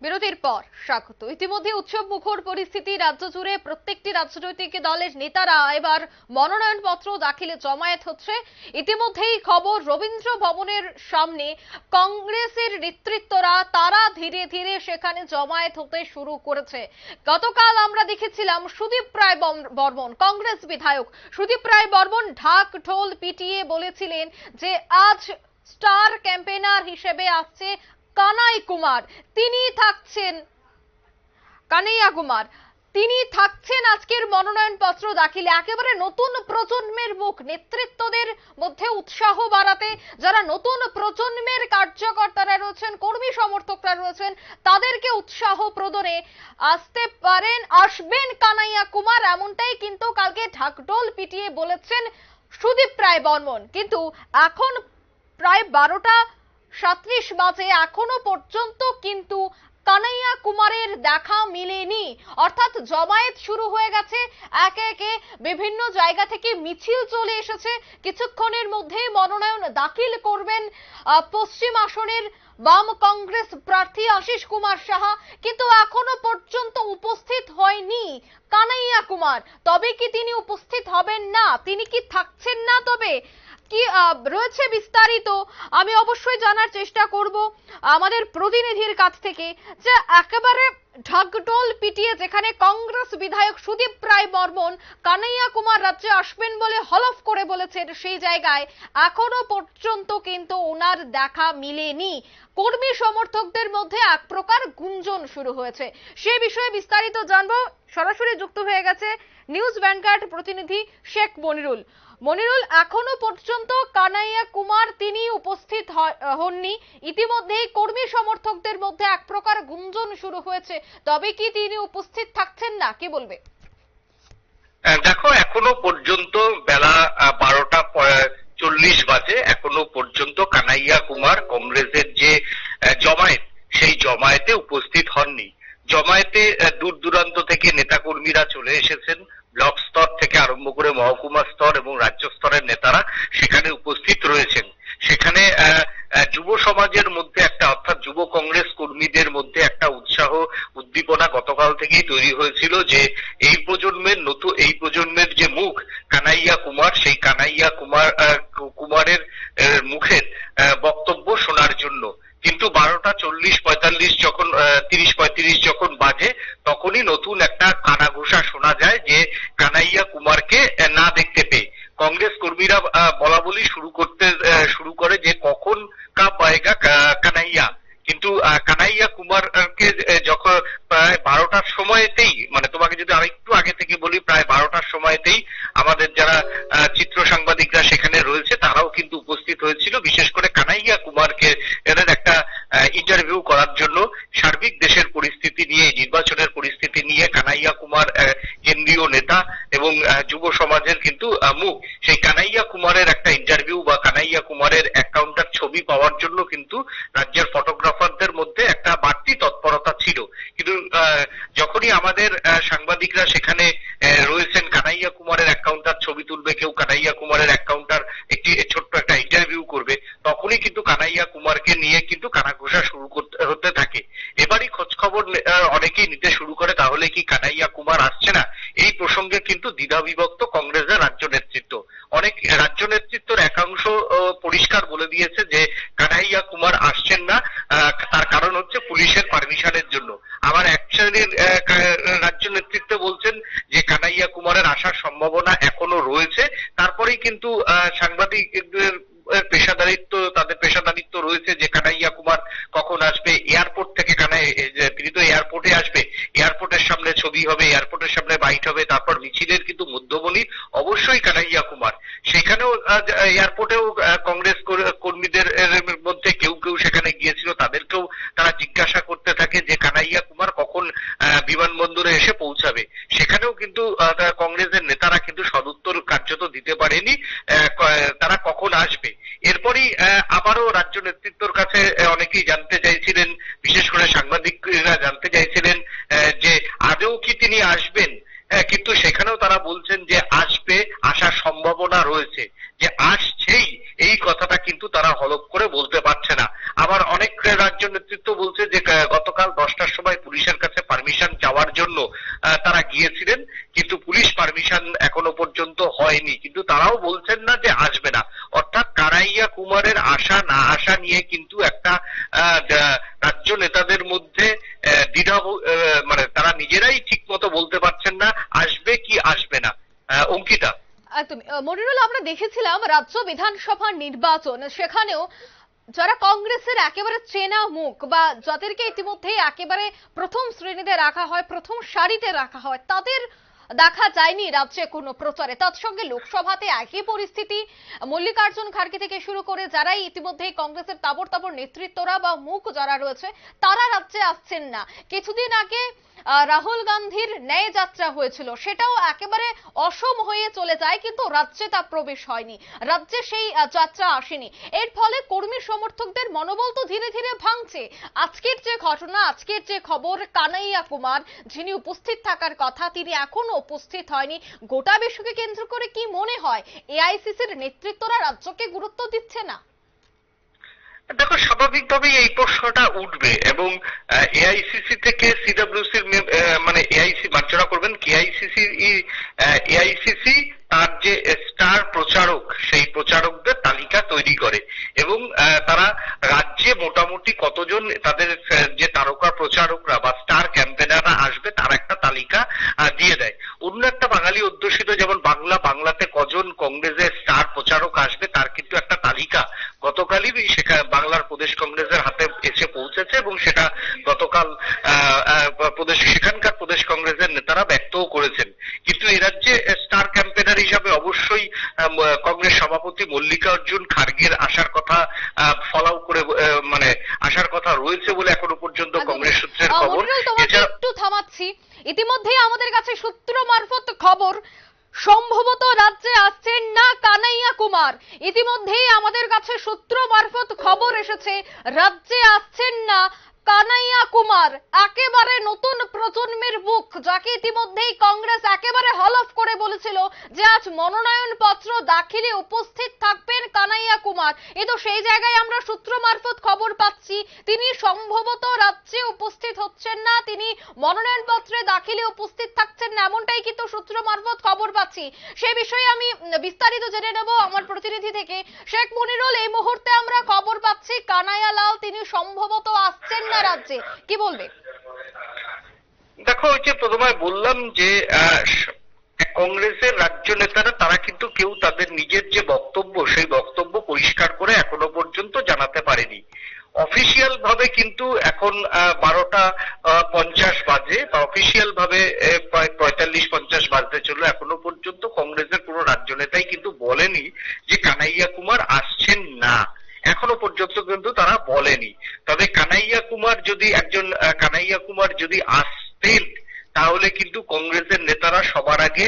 বিরতির পর স্বাগত। ইতিমধ্যে উৎসব মুখর পরিস্থিতি রাজ্য জুড়ে, প্রত্যেকটি রাজনৈতিক দলের নেতারা এবার মনোনয়ন পত্র দাখিলে জমায়েত হচ্ছে। ইতিমধ্যেই খবর, রবীন্দ্র ভবনের সামনে কংগ্রেসের নেতৃত্বরা তারা ধীরে ধীরে সেখানে জমায়েত হতে শুরু করেছে। গতকাল আমরা দেখেছিলাম সুদীপ রায় বর্মন, কংগ্রেস বিধায়ক সুদীপ রায় বর্মন ঢাক ঢোল পিটিয়ে বলেছিলেন যে আজ স্টার ক্যাম্পেইনার হিসেবে আসছে কানাই কুমার, তিনি থাকছেন কানাইয়া কুমার, তিনি থাকছেন আজকের মনোনয়ন পত্র দাখিলে। একেবারে নতুন প্রজন্মের মুখ, নেতৃত্বদের মধ্যে উৎসাহ বাড়াতে যারা নতুন প্রজন্মের কার্যকর্তারা রয়েছেন, কর্মী সমর্থকরা রয়েছেন, তাদেরকে উৎসাহ প্রদানে আসবেন কানাইয়া কুমার, এমনটাই কিন্তু কালকে ঢাকঢোল পিটিয়ে বলেছেন সুদীপ রায় বর্মন। কিন্তু এখন প্রায় 12:37 বাজে, এখনো পর্যন্ত কিন্তু কানাইয়া কুমারের দেখা মেলেনি। অর্থাৎ জমায়েত শুরু হয়ে গেছে, একে একে বিভিন্ন জায়গা থেকে মিছিল চলে এসেছে। কিছুক্ষণের মধ্যেই মনোনয়ন দাখিল করবেন পশ্চিম আসনের বাম কংগ্রেস প্রার্থী আশিস কুমার সাহা, কিন্তু এখনো পর্যন্ত উপস্থিত হয়নি কানাইয়া কুমার। তবে কি তিনি উপস্থিত হবেন না, তিনি কি থাকছেন না, তবে কি রয়েছে বিস্তারিত আমি অবশ্যই জানার চেষ্টা করব আমাদের প্রতিনিধির কাছ থেকে, যে একেবারে ঢাকঢোল পিটিয়ে যেখানে কংগ্রেস বিধায়ক সুদীপ রায় বর্মন কানাইয়া কুমার রাজ্যে আসবেন বলে হলফ করে বলেছেন, সেই জায়গায় এখনো পর্যন্ত কিন্তু ওনার দেখা মিলেনি। কর্মী সমর্থকদের মধ্যে এক প্রকার গুঞ্জন শুরু হয়েছে। সে বিষয়ে বিস্তারিত জানবো। সরাসরি যুক্ত হয়ে গেছে নিউজ ভ্যানগার্ড প্রতিনিধি শেখ মনিরুল। মনিরুল, এখনো পর্যন্ত কানাইয়া কুমার তিনি উপস্থিত হননি। ইতিমধ্যেই কর্মী সমর্থকদের মধ্যে এক প্রকার গুঞ্জন শুরু হয়েছে, তবে কি তিনি উপস্থিত থাকছেন না, কি বলবে? দেখো, এখনো পর্যন্ত বেলা 12:40 বাজে, এখনো পর্যন্ত কানাইয়া কুমার কংগ্রেসের যে জমায়েত, সেই জমায়েতে উপস্থিত হননি। জমায়েতে দূর দূরান্ত থেকে নেতাকর্মীরা চলে এসেছেন, ব্লক স্তর থেকে আরম্ভ করে মহকুমা স্তর এবং রাজ্য স্তরের নেতারা সেখানে উপস্থিত রয়েছেন। সেখানে যুব সমাজের মধ্যে একটা, অর্থাৎ যুব কংগ্রেস কর্মীদের মধ্যে একটা উৎসাহ উদ্দীপনা গতকাল থেকেই তৈরি হয়েছিল যে এই প্রজন্মের যে মুখ কানাইয়া কুমার, সেই কানাইয়া কুমারের মুখের বক্তব্য শোনার জন্য। কিন্তু 12:40-45 যখন 30-35 যখন বাজে, তখনই নতুন একটা কানাঘুষা শোনা যায় যে কানাইয়া কুমারকে না দেখতে পেয়ে কংগ্রেস কর্মীরা বলা বলি শুরু করে যে কখন কাব আয়েগা কানাইয়া। কিন্তু কানাইয়া কুমারকে যখন প্রায় 12টার সময়তেই, মানে তোমাকে যদি আরেকটু আগে থেকে বলি, প্রায় 12টার সময়তেই আমাদের যারা চিত্র সাংবাদিকরা সেখানে রয়েছে তারাও কিন্তু উপস্থিত হয়েছিল, বিশেষ করে কানাইয়া কুমারকে এদের একটা ইন্টারভিউ করার জন্য। সার্বিক দেশের পরিস্থিতি নিয়ে, নির্বাচনের পরিস্থিতি নিয়ে কানাইয়া কুমার কেন্দ্রীয় নেতা এবং যুব সমাজের কিন্তু মুখ, সেই কানাইয়া কুমারের একটা ইন্টারভিউ বা কানাইয়া কুমারের অ্যাকাউন্টার ছবি পাওয়ার জন্য কিন্তু রাজ্যের ফটোগ্রাফারদের মধ্যে একটা বাড়তি তৎপরতা ছিল। কিন্তু যখনই আমাদের সাংবাদিকরা সেখানে রয়েছেন, কানাইয়া কুমারের অ্যাকাউন্টার ছবি তুলবে, কেউ কানাইয়া কুমারের অ্যাকাউন্টার একটি ছোট্ট একটা ইন্টারভিউ করবে, তখনই কিন্তু কানাইয়া কুমারকে নিয়ে কিন্তু কানাঘুষা শুরু হতে থাকে। এবারই খোঁজ খবর অনেকেই নিতে শুরু করে, তাহলে কি কানাইয়া কুমার আসছে না? এই প্রসঙ্গে কিন্তু দ্বিধাবিভক্ত কংগ্রেসের রাজ্য নেতৃত্ব। অনেক রাজ্য নেতৃত্বের একাংশ পরিষ্কার বলে দিয়েছে যে কানাইয়া কুমার আসছেন না, তার কারণ হচ্ছে পুলিশের পারমিশনের জন্য। আবার এক শ্রেণীর রাজ্য নেতৃত্ব বলছেন যে কানাইয়া কুমারের আসার সম্ভাবনা এখনো রয়েছে। তারপরেই কিন্তু সাংবাদিকদের তাদের পেশাদারিত্ব রয়েছে যে কানাইয়া কুমার কখন আসবে, এয়ারপোর্ট থেকে তিনি তো এয়ারপোর্টে আসবে, এয়ারপোর্টের সামনে ছবি হবে, এয়ারপোর্টের সামনে বাইট হবে, তারপর মিছিলের কিন্তু মধ্যমণি অবশ্যই কানাইয়া কুমার। সেখানেও এয়ারপোর্টেও কংগ্রেস কর্মীদের মধ্যে কেউ কেউ সেখানে গিয়েছিল, তাদেরকেও তারা জিজ্ঞাসা করতে থাকে যে কানাইয়া কুমার কখন বিমানবন্দরে এসে পৌঁছাবে। সেখানেও কিন্তু কংগ্রেসের নেতারা কিন্তু সদুত্তর কার্যত দিতে পারেনি তারা কখন আসবে। এরপরই আবারও রাজ্য নেতৃত্বের কাছে অনেকেই জানতে চাইছিলেন, বিশেষ করে সাংবাদিকরা জানতে চাইছিলেন যে আদৌ কি তিনি আসবেন। কিন্তু সেখানেও তারা বলছেন যে আসার সম্ভাবনা রয়েছে, যে আসছেই এই কথাটা কিন্তু তারা হলফ করে বলতে পারছে না। আবার অনেক রাজ্য নেতৃত্ব বলছে যে গতকাল 10টার নেতাদের মধ্যে দ্বিধা, মানে তারা নিজেরাই ঠিক মতো বলতে পারছেন না আসবে কি আসবে না। অঙ্কিতা, একদম মনিরুল, আমরা দেখেছিলাম রাজ্য বিধানসভার নির্বাচন, সেখানেও যারা কংগ্রেসের একেবারে চেনা মুখ বা যাদেরকে ইতিমধ্যে একেবারে প্রথম শ্রেণীতে রাখা হয়, প্রথম সারিতে রাখা হয়, তাদের দেখা যায়নি রাজ্যে কোনো প্রচারে। তার সঙ্গে লোকসভাতে একই পরিস্থিতি। মল্লিকার্জুন খাড়গে থেকে শুরু করে যারাই ইতিমধ্যে কংগ্রেসের তাবড় তাবড় নেতৃত্বরা বা মুখ যারা রয়েছে তারা রাজ্যে আসছেন না। কিছুদিন আগে রাহুল গান্ধীর ন্যায় যাত্রা হয়েছিল, সেটাও একেবারে অসম হয়ে চলে যায়, কিন্তু রাজ্যে তা প্রবেশ হয়নি, রাজ্যে সেই যাত্রা আসেনি। এর ফলে কর্মী সমর্থকদের মনোবল তো ধীরে ধীরে ভাঙছে। আজকের যে ঘটনা, আজকের যে খবর, কানাইয়া কুমার যিনি উপস্থিত থাকার কথা তিনি এখনো উপস্থিত হয়নি, গোটা বিষয়কে কেন্দ্র করে কি মনে হয় এআইসিসির নেতৃত্বরা রাজ্যকে গুরুত্ব দিচ্ছে না? দেখো, স্বাভাবিকভাবেই এই প্রশ্নটা উঠবে এবং এআইসিসি থেকে সিডব্লিউসির মানে এআইসি মার্জনা করবেন কেআইসিসি, এআইসিসি তার যে স্টার প্রচারক সেই প্রচারকদের তালিকা তৈরি করে এবং তারা রাজ্যে মোটামুটি কতজন তাদের যে তারকা প্রচারকরা বা স্টার ক্যাম্পেনাররা আসবে তার একটা তালিকা দিয়ে দেয়। অন্য একটা বাঙালি অধ্যুষিত যেমন বাংলাতে কজন কংগ্রেসের স্টার প্রচারক আসবে তার কিন্তু একটা তালিকা গতকালই বাংলার প্রদেশ কংগ্রেসের হাতে এসে পৌঁছেছে এবং সেটা গতকাল সেখানকার প্রদেশ কংগ্রেসের নেতারা ব্যক্তও করেছেন। কিন্তু এ রাজ্যে স্টার ক্যাম্পেনার হিসাবে অবশ্যই কংগ্রেস সভাপতি মল্লিকার্জুন খাড়গের আসার কথা ফলাও করে মানে আসার কথা রয়েছে বলে এখনো পর্যন্ত কংগ্রেস সূত্রের খবর। একটু থামাচ্ছি, ইতিমধ্যেই আমাদের কাছে সূত্র মারফত খবর সম্ভবত রাজ্যে আসছেন না কানাইয়া কুমার। ইতিমধ্যেই আমাদের কাছে সূত্র মারফত খবর এসেছে রাজ্যে আসছেন না কানাইয়া কুমার, একেবারে নতুন প্রজন্মের মুখ, যাকে ইতিমধ্যেই কংগ্রেস একেবারে হলফ করে বলেছিল যে আজ মনোনয়ন পত্র দাখিলে উপস্থিত থাকবেন কানাইয়া কুমার। কিন্তু সেই জায়গায় আমরা সূত্র মারফত খবর পাচ্ছি তিনি সম্ভবত রাজ্যে উপস্থিত হচ্ছেন না, তিনি মনোনয়ন পত্রে দাখিলে উপস্থিত থাকছেন না, এমনটাই কিন্তু সূত্র মারফত খবর পাচ্ছি। সেই বিষয়ে আমি বিস্তারিত জেনে নেব আমার প্রতিনিধি থেকে। শেখ মনিরুল, এই মুহূর্তে আমরা খবর পাচ্ছি কানাইয়া লাল তিনি সম্ভবত আসছেন না রাজ্যে, কি বলবে? দেখো, ওই যে প্রথমে বললাম যে কংগ্রেসের রাজ্য নেতারা তারা কিন্তু কেউ তাদের নিজের যে বক্তব্য সেই বক্তব্য পরিষ্কার করে এখনো পর্যন্ত জানাতে পারেনি। অফিসিয়াল ভাবে কিন্তু এখন 12টা 50 বাজে বা অফিসিয়াল ভাবে প্রায় 45-50 বাজতে চললো, এখনো পর্যন্ত কংগ্রেসের কোনো রাজ্য নেতাই কিন্তু বলেনি যে কানাইয়া কুমার আসছেন না, এখনো পর্যন্ত কিন্তু তারা বলেনি। তবে কানাইয়া কুমার যদি আসতেন তাহলে কিন্তু কংগ্রেসের নেতারা সবার আগে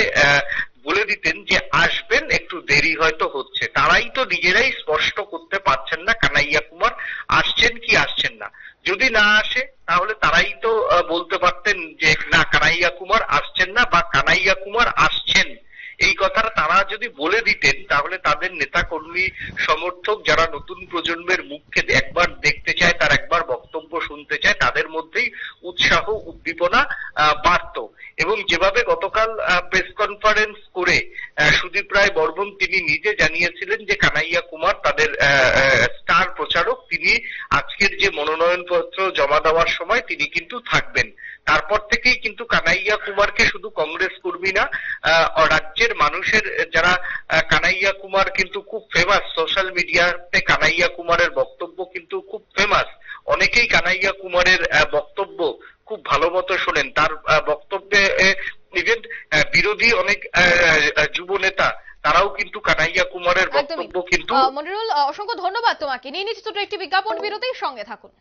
বলে দিতেন যে আসবেন, একটু দেরি হয়তো হচ্ছে। তারাই তো নিজেরাই স্পষ্ট করতে পারছেন না কানাইয়া কুমার আসছেন কি আসছেন না। যদি না আসে তাহলে তারাই তো বলতে পারতেন যে না কানাইয়া কুমার আসছেন না বা কানাইয়া কুমার আসছেন। এই কথাটা তারা যদি বলে দিতেন তাহলে তাদের নেতা কর্মী সমর্থক যারা নতুন প্রজন্মের মুখকে একবার দেখতে চায়, তার একবার বক্তব্য শুনতে চায়, তাদের মধ্যেই উৎসাহ উদ্দীপনা বাড়ত। এবং যেভাবে গতকাল প্রেস কনফারেন্স করে সুদীপ রায় বর্মন তিনি নিজে জানিয়েছিলেন যে কানাইয়া কুমার তাদের স্টার প্রচারক, তিনি আজকের যে মনোনয়ন পত্র জমা দেওয়ার সময় তিনি কিন্তু থাকবেন। তারপর থেকেই কিন্তু কানাইয়া কুমারকে শুধু কংগ্রেস কর্মী না, রাজ্যের মানুষের যারা কানাইয়া কুমার কিন্তু খুব ফেমাস, সোশ্যাল মিডিয়াতে কানাইয়া কুমারের বক্তব্য কিন্তু খুব ফেমাস। অনেকেই কানাইয়া কুমারের বক্তব্য খুব ভালো মতো শোনেন, তার বক্তব্যে ইভেন বিরোধী অনেক যুব নেতা তারাও কিন্তু কানাইয়া কুমারের বক্তব্য কিন্তু। মনিরুল, অসংখ্য ধন্যবাদ তোমাকে। নিয়ে নিচ্ছি ছোট একটি বিজ্ঞাপন বিরতির সঙ্গে থাকুন।